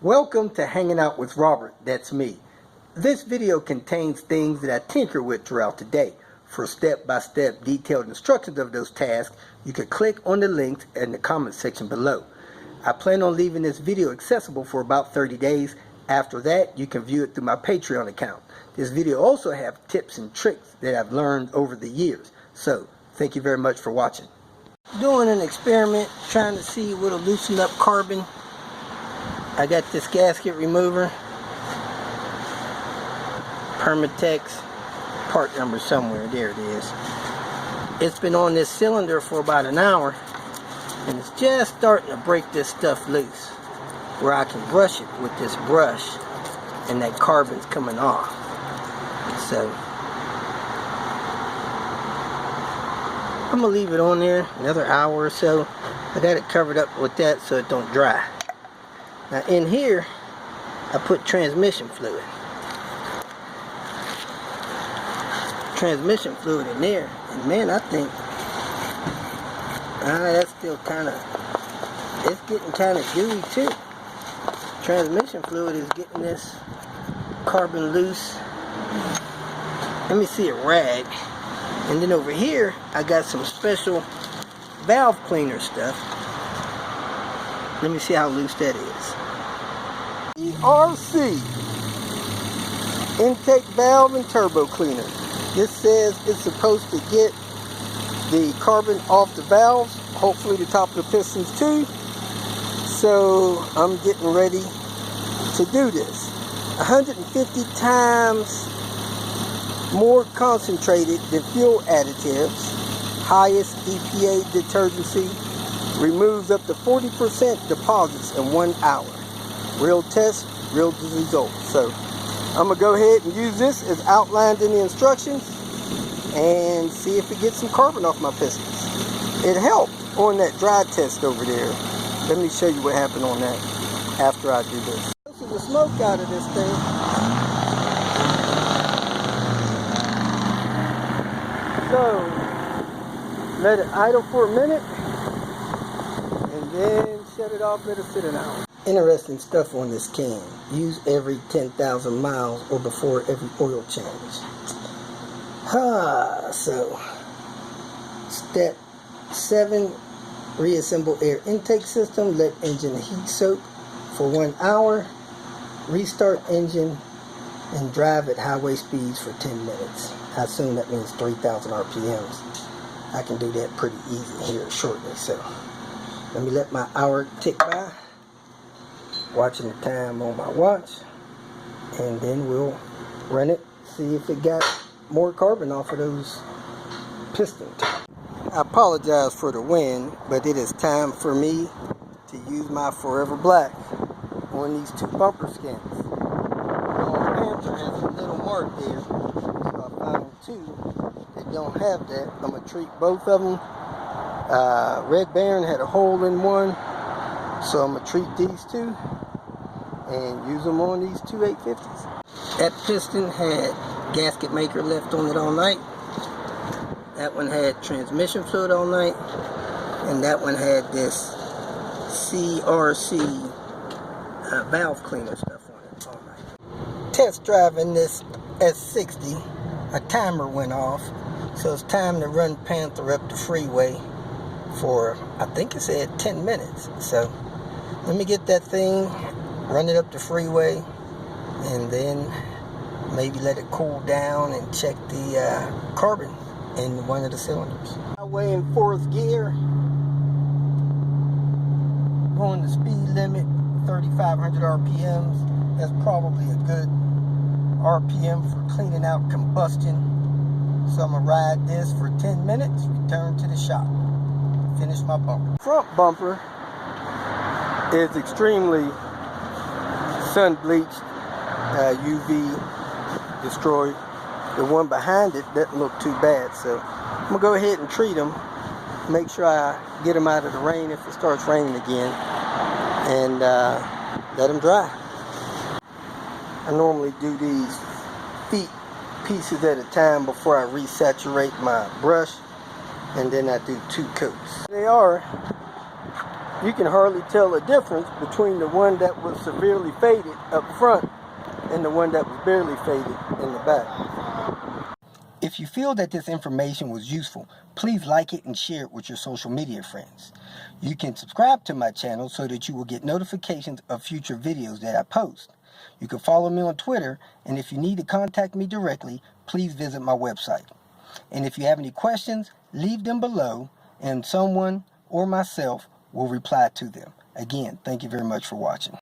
Welcome to Hanging Out with Robert, that's me. This video contains things that I tinker with throughout the day. For step-by-step detailed instructions of those tasks, you can click on the links in the comment section below. I plan on leaving this video accessible for about 30 days. After that, you can view it through my Patreon account. This video also has tips and tricks that I've learned over the years. So, thank you very much for watching. Doing an experiment, trying to see what'll loosen up carbon. I got this gasket remover, Permatex, part number somewhere, there it is. It's been on this cylinder for about an hour, and it's just starting to break this stuff loose, where I can brush it with this brush, and that carbon's coming off. So, I'm going to leave it on there another hour or so. I got it covered up with that so it don't dry. Now in here, I put transmission fluid. Transmission fluid in there, and man, I think that's still kind of, it's getting kind of gooey too. Transmission fluid is getting this carbon loose. Let me see a rag. And then over here, I got some special valve cleaner stuff. Let me see how loose that is. ERC, intake valve and turbo cleaner. This says it's supposed to get the carbon off the valves, hopefully the top of the pistons too. So I'm getting ready to do this. 150 times more concentrated than fuel additives, highest EPA detergency, removes up to 40% deposits in 1 hour. Real test, real results. So I'm going to go ahead and use this as outlined in the instructions and see if it gets some carbon off my pistons. It helped on that dry test over there. Let me show you what happened on that after I do this. This is the smoke out of this thing. So let it idle for a minute and then shut it off, let it sit an hour. Interesting stuff on this can. Use every 10,000 miles or before every oil change. So step 7, reassemble air intake system. Let engine heat soak for 1 hour. Restart engine and drive at highway speeds for 10 minutes. I assume that means 3,000 RPMs. I can do that pretty easy here shortly. So let me let my hour tick by. Watching the time on my watch, and then we'll run it, see if it got more carbon off of those pistons. I apologize for the wind, but it is time for me to use my Forever Black on these 2 bumper skins. The Panther has a little mark there, so I found 2 that don't have that. I'm going to treat both of them. Red Baron had a hole in one, so I'm going to treat these 2 and use them on these 2 850s. That piston had gasket maker left on it all night. That one had transmission fluid all night. And that one had this CRC valve cleaner stuff on it all night. Test driving this S60, a timer went off. So it's time to run Panther up the freeway for, I think it said 10 minutes. So let me get that thing, run it up the freeway, and then maybe let it cool down and check the carbon in one of the cylinders. Highway in 4th gear, going the speed limit, 3,500 RPMs. That's probably a good RPM for cleaning out combustion. So I'm going to ride this for 10 minutes, return to the shop, finish my bumper. Front bumper is extremely sun bleached, UV destroyed. The one behind it doesn't look too bad, so I'm gonna go ahead and treat them, make sure I get them out of the rain if it starts raining again, and let them dry. I normally do these feet pieces at a time before I resaturate my brush, and then I do 2 coats. They are you can hardly tell a difference between the one that was severely faded up front and the one that was barely faded in the back. If you feel that this information was useful, please like it and share it with your social media friends. You can subscribe to my channel so that you will get notifications of future videos that I post. You can follow me on Twitter, and if you need to contact me directly, please visit my website. And if you have any questions, leave them below, and someone or myself will reply to them. Again, thank you very much for watching.